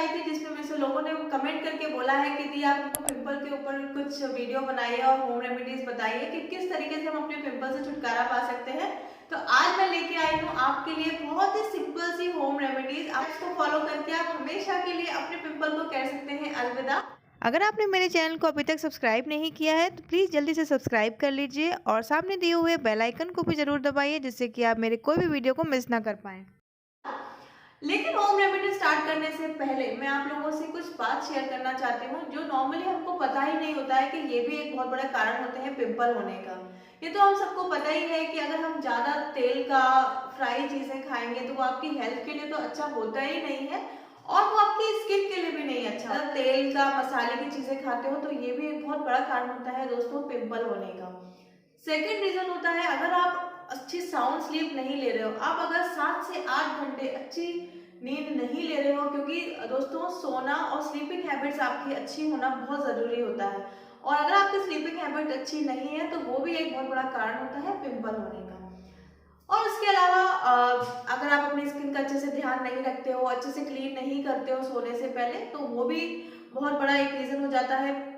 आई थी जिसमें मेरे से लोगों ने कमेंट करके बोला है कि दी आप हमको पिंपल के ऊपर कुछ वीडियो बनाइए और होम रेमेडीज बताइए कि किस तरीके से हम अपने पिंपल से छुटकारा पा सकते हैं। तो आज मैं लेके आई हूँ आपके लिए बहुत ही सिंपल सी होम रेमेडीज। आप इसको फॉलो करके आप हमेशा के लिए अपने पिंपल को कह सकते हैं अलविदा। अगर आपने मेरे चैनल को अभी तक सब्सक्राइब नहीं किया है तो प्लीज़ जल्दी से सब्सक्राइब कर लीजिए और सामने दिए हुए बेल आइकन को भी ज़रूर दबाइए जिससे कि आप मेरे कोई भी वीडियो को मिस ना कर पाएँ। लेकिन होम रेमेडी स्टार्ट करने से पहले मैं आप लोगों से कुछ बात शेयर करना चाहती हूँ जो नॉर्मली हमको पता ही नहीं होता है कि ये भी एक बहुत बड़ा कारण होते हैं पिंपल होने का। ये तो हम सबको पता ही है कि अगर हम ज़्यादा तेल का फ्राई चीज़ें खाएंगे तो वो आपकी हेल्थ के लिए तो अच्छा होता ही नहीं है और वो आपकी स्किन के लिए भी नहीं अच्छा। अगर तेल का मसाले की चीज़ें खाते हो तो ये भी एक बहुत बड़ा कारण होता है दोस्तों पिंपल होने का। सेकेंड रीजन होता है अगर आप अच्छी साउंड स्लीप नहीं ले रहे हो, आप अगर 7 से 8 घंटे अच्छी नींद नहीं ले रहे हो, क्योंकि दोस्तों सोना और स्लीपिंग हैबिट्स आपकी अच्छी होना बहुत ज़रूरी होता है और अगर आपकी स्लीपिंग हैबिट अच्छी नहीं है तो वो भी एक बहुत बड़ा कारण होता है पिंपल होने का। और इसके अलावा अगर आप अपनी स्किन का अच्छे से ध्यान नहीं रखते हो, अच्छे से क्लीन नहीं करते हो सोने से पहले, तो वो भी बहुत बड़ा एक रीज़न हो जाता है।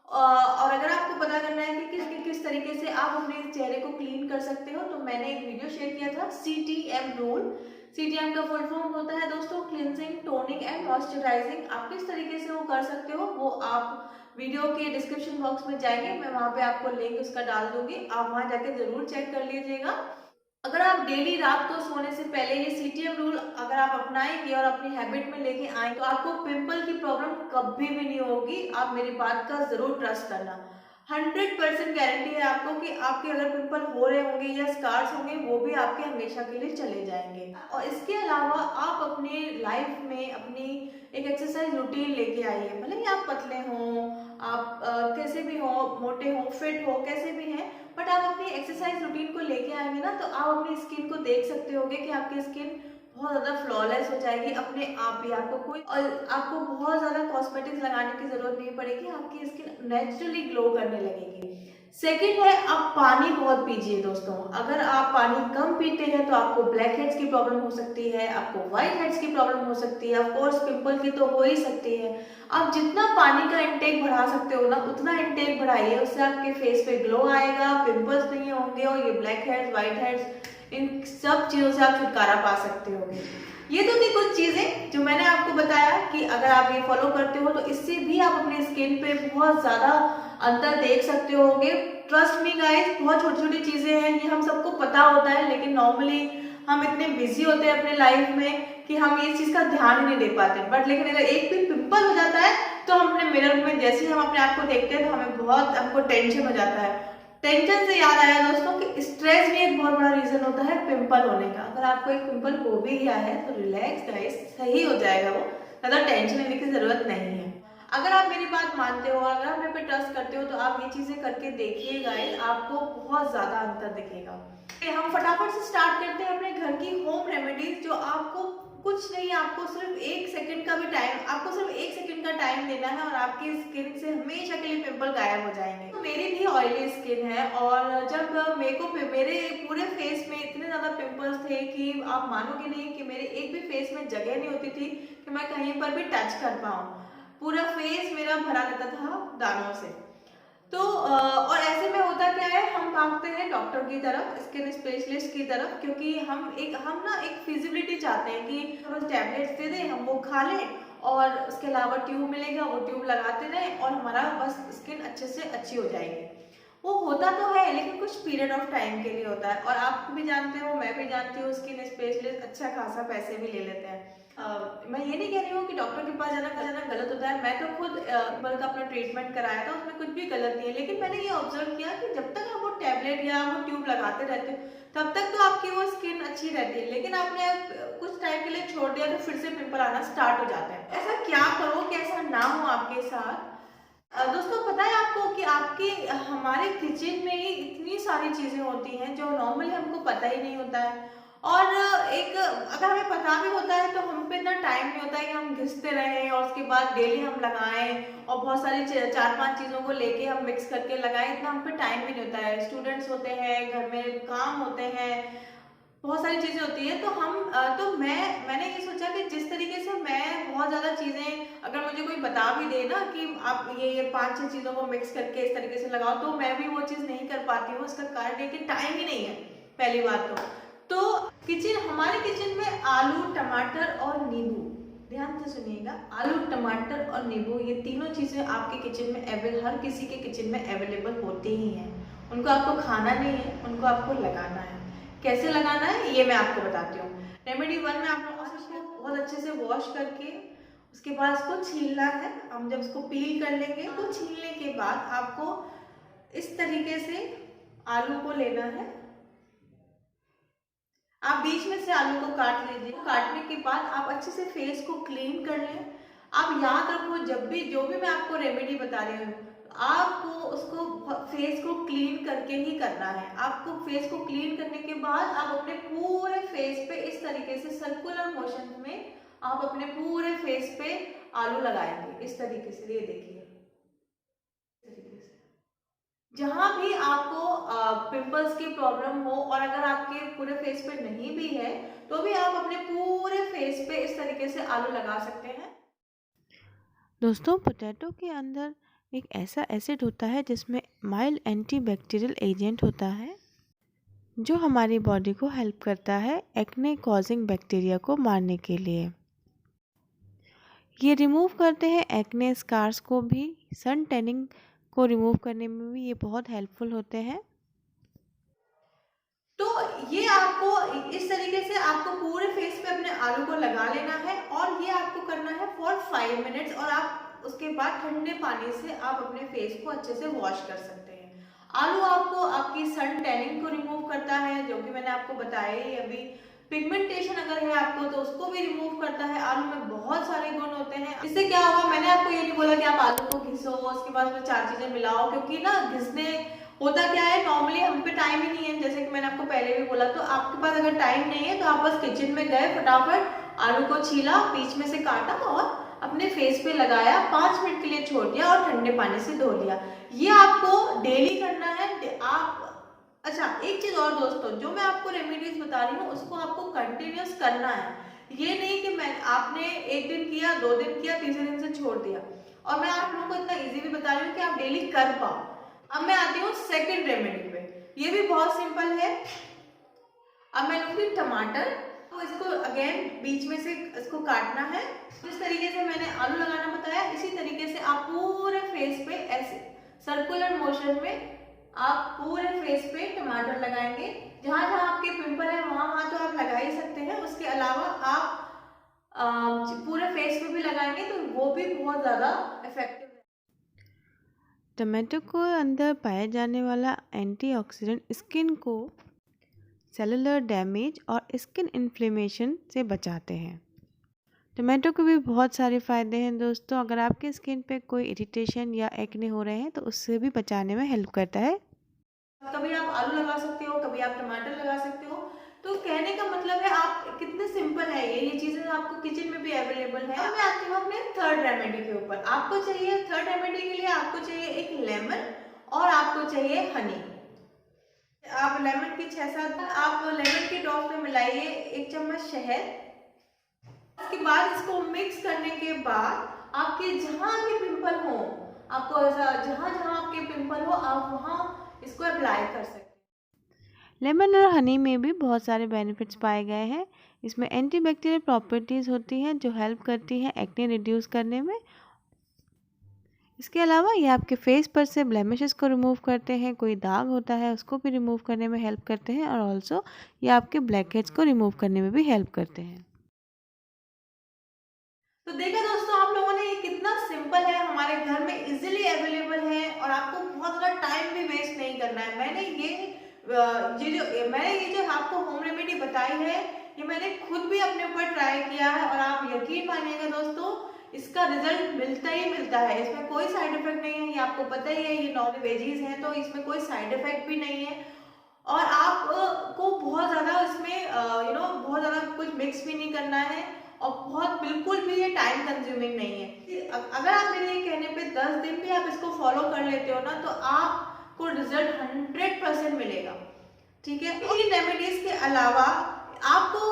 और अगर आपको पता करना है कि किस तरीके से आप अपने चेहरे को क्लीन कर सकते हो तो मैंने एक वीडियो शेयर किया था CTM रूल। CTM का फुल फॉर्म होता है दोस्तों क्लिनजिंग, टोनिंग एंड मॉइस्चराइजिंग। आप किस तरीके से वो कर सकते हो वो आप वीडियो के डिस्क्रिप्शन बॉक्स में जाएंगे, मैं वहां पे आपको लिंक उसका डाल दूंगी, आप वहां जाके जरूर चेक कर लीजिएगा। अगर आप डेली रात को सोने से पहले ये CTM रूल अगर आप अपनाएंगे और अपनी हैबिट में लेके आए तो आपको पिंपल की प्रॉब्लम कभी भी नहीं होगी। आप मेरी बात का जरूर ट्रस्ट करना। 100% गारंटी है आपको कि आपके अगर पिंपल हो रहे होंगे या स्कार्स होंगे वो भी आपके हमेशा के लिए चले जाएंगे। और इसके अलावा आप अपने लाइफ में अपनी एक एक्सरसाइज रूटीन लेके आइए। भले ही आप पतले हों, आप कैसे भी हो, मोटे हो, फिट हो, कैसे भी हैं, बट आप अपनी एक्सरसाइज रूटीन को लेके आएंगे ना तो आप अपनी स्किन को देख सकते होगे कि आपकी स्किन बहुत ज़्यादा फ्लॉलेस हो जाएगी अपने आप ही। आपको कोई और आपको बहुत ज़्यादा कॉस्मेटिक्स लगाने की ज़रूरत नहीं पड़ेगी, आपकी स्किन नेचुरली ग्लो करने लगेगी। सेकंड है आप पानी बहुत पीजिए दोस्तों। अगर आप पानी कम पीते हैं तो आपको ब्लैक हेड्स की प्रॉब्लम हो सकती है, आपको व्हाइट हेड्स की प्रॉब्लम हो सकती है, ऑफ कोर्स पिंपल की तो हो ही सकती है। आप जितना पानी का इंटेक बढ़ा सकते हो ना उतना इंटेक बढ़ाइए, उससे आपके फेस पे ग्लो आएगा, पिंपल्स नहीं होंगे और ये ब्लैक हेड्स, व्हाइट हेड्स, इन सब चीज़ों से आप छुटकारा पा सकते होगे। ये तो थी कुछ चीज़ें जो मैंने आपको बताया कि अगर आप ये फॉलो करते हो तो इससे भी आप अपनी स्किन पे बहुत ज़्यादा अंतर देख सकते होगे। ट्रस्ट मी गाइस, बहुत छोटी छोटी चीज़ें हैं, ये हम सबको पता होता है लेकिन नॉर्मली हम इतने बिजी होते हैं अपने लाइफ में कि हम इस चीज़ का ध्यान ही नहीं दे पाते। बट लेकिन अगर एक भी पिंपल हो जाता है तो हम अपने मिरर में जैसे ही हम अपने आप को देखते हैं तो हमको टेंशन हो जाता है। टेंशन से याद आया दोस्तों कि स्ट्रेस भी एक बहुत बड़ा रीजन होता है पिंपल होने का। अगर आपको एक पिंपल हो भी गया है तो रिलैक्स गाइस, सही हो जाएगा वो, ज़्यादा टेंशन लेने की जरूरत नहीं है। अगर आप मेरी बात मानते हो, अगर आप मेरे पे ट्रस्ट करते हो तो आप ये चीजें करके देखिए गाइस, आपको बहुत ज्यादा अंतर दिखेगा। हम फटाफट से स्टार्ट करते हैं अपने घर की होम रेमेडीज जो आपको कुछ नहीं, आपको सिर्फ 1 सेकंड का भी टाइम, आपको सिर्फ 1 सेकंड का टाइम देना है और आपकी स्किन से हमेशा के लिए पिंपल गायब हो जाएंगे। तो मेरी भी ऑयली स्किन है और जब मेरे पूरे फेस में इतने ज्यादा पिंपल्स थे कि आप मानोगे नहीं कि मेरे एक भी फेस में जगह नहीं होती थी कि मैं कहीं पर भी टच कर पाऊँ। पूरा फेस मेरा भरा रहता था दानों से। तो और ऐसे में होता क्या है, हम भागते हैं डॉक्टर की तरफ, स्किन स्पेशलिस्ट की तरफ, क्योंकि हम ना एक फिजिबिलिटी चाहते हैं कि बस टैबलेट्स दे दें, हम वो खा लें और उसके अलावा ट्यूब मिलेगा, वो ट्यूब लगाते रहें और हमारा बस स्किन अच्छे से अच्छी हो जाएगी। वो होता तो है लेकिन कुछ पीरियड ऑफ टाइम के लिए होता है और आप भी जानते हो, मैं भी जानती हूँ, स्किन स्पेशलिस्ट अच्छा खासा पैसे भी ले लेते हैं। मैं ये नहीं कह रही हूँ कि डॉक्टर के पास जाना गलत होता है, मैं तो खुद पिंपल का अपना ट्रीटमेंट कराया था, उसमें कुछ भी गलत नहीं है। लेकिन मैंने ये ऑब्जर्व किया कि जब तक आप वो टैबलेट या वो ट्यूब लगाते रहते हो तब तक तो आपकी वो स्किन अच्छी रहती है, लेकिन आपने कुछ टाइम के लिए छोड़ दिया तो फिर से पिंपल आना स्टार्ट हो जाते हैं। ऐसा क्या करो कि ऐसा ना हो आपके साथ। दोस्तों पता है आपको कि हमारे किचन में ही इतनी सारी चीजें होती हैं जो नॉर्मली हमको पता ही नहीं होता है और एक अगर हमें पता भी होता है तो हम पे इतना टाइम नहीं होता है कि हम घिसते रहें और उसके बाद डेली हम लगाएं और बहुत सारी 4-5 चीज़ों को लेके हम मिक्स करके लगाएं, इतना हम पे टाइम भी नहीं होता है। स्टूडेंट्स होते हैं, घर में काम होते हैं, बहुत सारी चीज़ें होती हैं। तो मैंने ये सोचा कि जिस तरीके से मैं बहुत ज़्यादा चीज़ें, अगर मुझे कोई बता भी दे ना कि आप ये 5-6 चीज़ों को मिक्स करके इस तरीके से लगाओ, तो मैं भी वो चीज़ नहीं कर पाती हूँ। इसका कारण है कि टाइम ही नहीं है, पहली बात तो हमारे किचन में आलू, टमाटर और नींबू, ध्यान से सुनिएगा, आलू, टमाटर और नींबू, ये तीनों चीज़ें आपके किचन में हर किसी के किचन में अवेलेबल होती ही हैं। उनको आपको खाना नहीं है, उनको आपको लगाना है। कैसे लगाना है ये मैं आपको बताती हूँ। रेमेडी 1 में आप लोगों से इसको बहुत अच्छे से वॉश करके उसके बाद इसको छीलना है। हम जब इसको पील कर लेंगे तो छीलने के बाद आपको इस तरीके से आलू को लेना है। आप बीच में से आलू को काट लीजिए। काटने के बाद आप अच्छे से फेस को क्लीन कर लें। आप याद रखो, जब भी जो भी मैं आपको रेमेडी बता रही हूँ, आपको उसको फेस को क्लीन करके ही करना है। आपको फेस को क्लीन करने के बाद आप अपने पूरे फेस पे इस तरीके से सर्कुलर मोशन में आप अपने पूरे फेस पे आलू लगाएंगे इस तरीके से। ये देखिए, इस तरीके से जहाँ भी आपको पिंपल्स की प्रॉब्लम हो, और अगर आपके पूरे फेस पे नहीं भी है तो भी आप अपने पूरे फेस पे इस तरीके से आलू लगा सकते हैं। दोस्तों, पोटैटो के अंदर एक ऐसा एसिड होता है जिसमें माइल्ड एंटीबैक्टीरियल एजेंट होता है, जो हमारी बॉडी को हेल्प करता है एक्ने कॉजिंग बैक्टीरिया को मारने के लिए। ये रिमूव करते हैं एक्ने स्कार्स को भी, सन टैनिंग को रिमूव करने में भी ये बहुत हेल्पफुल होते हैं। तो ये आपको इस तरीके से आपको पूरे फेस पे अपने आलू को लगा लेना है, और ये आपको करना है फॉर 5 मिनट्स, और आप उसके बाद ठंडे पानी से आप अपने फेस को अच्छे से वॉश कर सकते हैं। आलू आपको आपकी सन टैनिंग को रिमूव करता है, जो कि मैंने आपको बताया ही अभी। पिगमेंटेशन अगर है आपको तो उसको भी रिमूव करता है। आलू में बहुत सारे गुण होते हैं। इससे क्या होगा, मैंने आपको ये नहीं बोला कि आप आलू को घिसो उसके बाद उसमें 4 चीजें मिलाओ, क्योंकि ना घिसने होता क्या है, नॉर्मली हम पे टाइम ही नहीं है। जैसे कि मैंने आपको पहले भी बोला, तो आपके पास अगर टाइम नहीं है तो आप बस किचन में गए, फटाफट आलू को छीला, बीच में से काटा और अपने फेस पे लगाया, 5 मिनट के लिए छोड़ दिया और ठंडे पानी से धो लिया। ये आपको डेली करना है। आप अच्छा, एक चीज और दोस्तों, जो मैं आपको रेमेडीज बता रही हूँ उसको आपको कंटिन्यूस करना है। ये नहीं कि आपने एक दिन किया, 2 दिन किया, तीसरे दिन से छोड़ दिया। और मैं आप लोगों को इतना इजी भी बता रही हूँ कि आप डेली कर पाओ। अब मैं आती हूँ सेकंड रेमेडी पे। ये भी बहुत सिंपल है। अब मैं लूंगी टमाटर, तो इसको अगेन बीच में से इसको काटना है। जिस तरीके से मैंने आलू लगाना बताया, इसी तरीके से आप पूरे फेस पे ऐसे सर्कुलर मोशन में आप पूरे फेस पे टमाटर लगाएंगे। जहां जहां आपके पिंपल है वहां वहां तो आप लगा ही सकते हैं। उसके अलावा आप पूरे फेस पे भी लगाएंगे तो वो भी बहुत ज्यादा इफेक्टिव है। टमाटो को अंदर पाया जाने वाला एंटीऑक्सीडेंट स्किन को सेलुलर डैमेज और स्किन इन्फ्लेमेशन से बचाते हैं। टमाटो के भी बहुत सारे फ़ायदे हैं दोस्तों। अगर आपके स्किन पे कोई इरिटेशन या एक्ने हो रहे हैं तो उससे भी बचाने में हेल्प करता है। कभी आप आलू लगा सकते हो, कभी आप टमाटर लगा सकते हो। तो कहने का मतलब है, आप कितने सिंपल है ये चीजें आपको किचन में भी अवेलेबल है। अब मैं आती हूँ अपने थर्ड रेमेडी के ऊपर। आपको चाहिए थर्ड रेमेडी के लिए आपको चाहिए एक लेमन और आपको चाहिए हनी। आप लेमन की 6-7 आप लेमन के ड्रॉप्स में मिलाइए 1 चम्मच शहद। उसके बाद इसको मिक्स करने के बाद आपके जहां भी पिंपल हो, आपको ऐसा जहां जहां आपके पिंपल हो आप वहां इसको अप्लाई कर सकते हैं। लेमन और हनी में भी बहुत सारे बेनिफिट्स पाए गए हैं। इसमें एंटीबैक्टीरियल प्रॉपर्टीज़ होती हैं जो हेल्प करती हैं एक्ने रिड्यूस करने में। इसके अलावा ये आपके फेस पर से ब्लेमिशेस को रिमूव करते हैं, कोई दाग होता है उसको भी रिमूव करने में हेल्प करते हैं, और ऑल्सो ये आपके ब्लैक हेड्स को रिमूव करने में भी हेल्प करते हैं। तो देखा दोस्तों, आप लोगों ने, ये कितना सिंपल है, हमारे घर में इजीली अवेलेबल है और आपको बहुत ज़्यादा टाइम भी वेस्ट नहीं करना है। मैंने ये जो आपको होम रेमेडी बताई है, ये मैंने खुद भी अपने ऊपर ट्राई किया है, और आप यकीन मानिएगा दोस्तों, इसका रिजल्ट मिलता ही मिलता है। इसमें कोई साइड इफेक्ट नहीं है, ये आपको पता ही है, ये नॉन वेजीज है तो इसमें कोई साइड इफेक्ट भी नहीं है। और आपको बहुत ज़्यादा इसमें बहुत ज़्यादा कुछ मिक्स भी नहीं करना है, और बहुत बिल्कुल भी ये टाइम कंज्यूमिंग नहीं है। अगर आप मेरे ये कहने पे 10 दिन भी आप इसको फॉलो कर लेते हो ना, तो आपको रिजल्ट 100% मिलेगा। ठीक है। इन रेमेडीज के अलावा आपको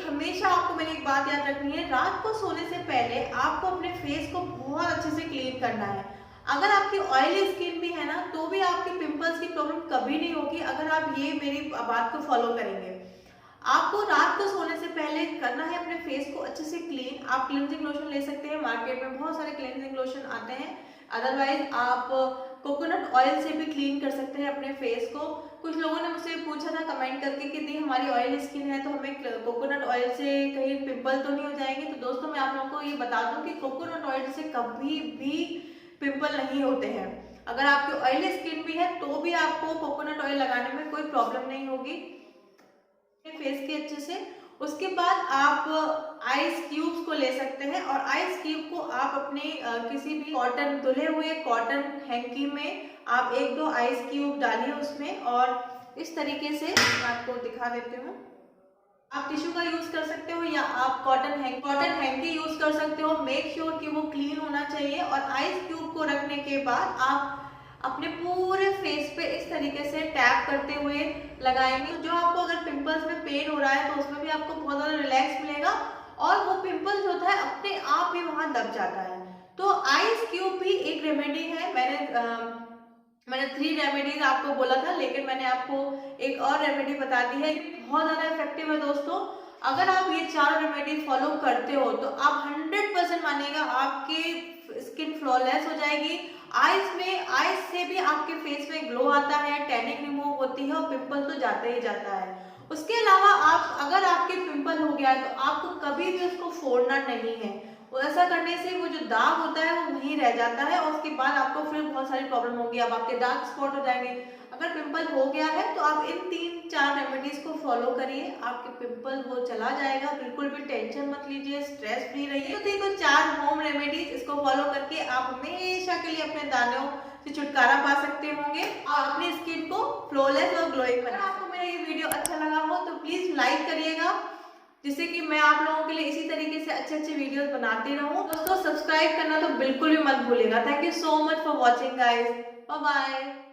हमेशा आपको मैंने एक बात याद रखनी है, रात को सोने से पहले आपको अपने फेस को बहुत अच्छे से क्लीन करना है। अगर आपकी ऑयली स्किन भी है ना, तो भी आपके पिंपल्स की प्रॉब्लम कभी नहीं होगी अगर आप ये मेरी बात को फॉलो करेंगे। आपको रात को सोने से पहले करना है अपने फेस को अच्छे से क्लीन। आप क्लींजिंग लोशन ले सकते हैं, मार्केट में बहुत सारे क्लींजिंग लोशन आते हैं। अदरवाइज आप कोकोनट ऑयल से भी क्लीन कर सकते हैं अपने फेस को। कुछ लोगों ने मुझसे पूछा था कमेंट करके कि दी हमारी ऑयल स्किन है तो हमें कोकोनट ऑयल से कहीं पिंपल तो नहीं हो जाएंगे। तो दोस्तों मैं आप लोगों को ये बता दूं कि कोकोनट ऑयल से कभी भी पिंपल नहीं होते हैं। अगर आपकी ऑयली स्किन भी है तो भी आपको कोकोनट ऑयल लगाने में कोई प्रॉब्लम नहीं होगी फेस के अच्छे से। उसके बाद आप आइस क्यूब्स को ले सकते हैं और आइस क्यूब को आप अपने किसी भी कॉटन धुले हुए कॉटन हैंकी में आप 1-2 आइस क्यूब डालिए उसमें, और इस तरीके से मैं आपको दिखा देती हूँ। आप टिश्यू का यूज कर सकते हो या आप कॉटन हैंकी यूज कर सकते हो। मेक श्योर कि वो क्लीन होना चाहिए। और आइस क्यूब को रखने के बाद आप अपने पूरे फेस पे इस तरीके से टैप करते हुए लगाएंगे। जो आपको अगर पिंपल्स में पेन हो रहा है तो उसमें भी आपको बहुत ज़्यादा रिलैक्स मिलेगा और वो पिंपल्स होता है अपने आप ही वहाँ दब जाता है। तो आइस क्यूब भी एक रेमेडी है। मैंने 3 रेमेडीज आपको बोला था, लेकिन मैंने आपको एक और रेमेडी बता दी है, बहुत ज़्यादा इफेक्टिव है दोस्तों। अगर आप ये 4 रेमेडी फॉलो करते हो तो आप 100% मानिएगा आपकी स्किन फ्लॉलेस हो जाएगी। आइस से भी आपके फेस में ग्लो आता है, टैनिंग रिमूव होती है और पिंपल तो जाता ही जाता है। उसके अलावा अगर आपके पिंपल हो गया है तो आपको कभी भी उसको फोड़ना नहीं है। ऐसा करने से वो जो दाग होता है वो वहीं रह जाता है और उसके बाद आपको फिर बहुत सारी प्रॉब्लम होगी। अब आपके डार्क स्पॉट हो जाएंगे। अगर पिंपल हो गया है तो आप इन 3-4 रेमेडीज को फॉलो करिए, आपके पिंपल वो चला जाएगा। बिल्कुल भी टेंशन मत लीजिए, स्ट्रेस फ्री रहिए। तो देखो 4 होम रेमेडीज, इसको फॉलो करके आप हमेशा के लिए अपने दानों से छुटकारा पा सकते होंगे और अपनी स्किन को फ्लॉलेस और ग्लोइंग बना। आपको मेरा ये वीडियो अच्छा लगा हो तो प्लीज लाइक करिएगा, जिससे कि मैं आप लोगों के लिए इसी तरीके से अच्छे वीडियोस बनाती रहूं। दोस्तों सब्सक्राइब करना तो बिल्कुल भी मत भूलिएगा। Thank you so much for watching guys. Bye bye.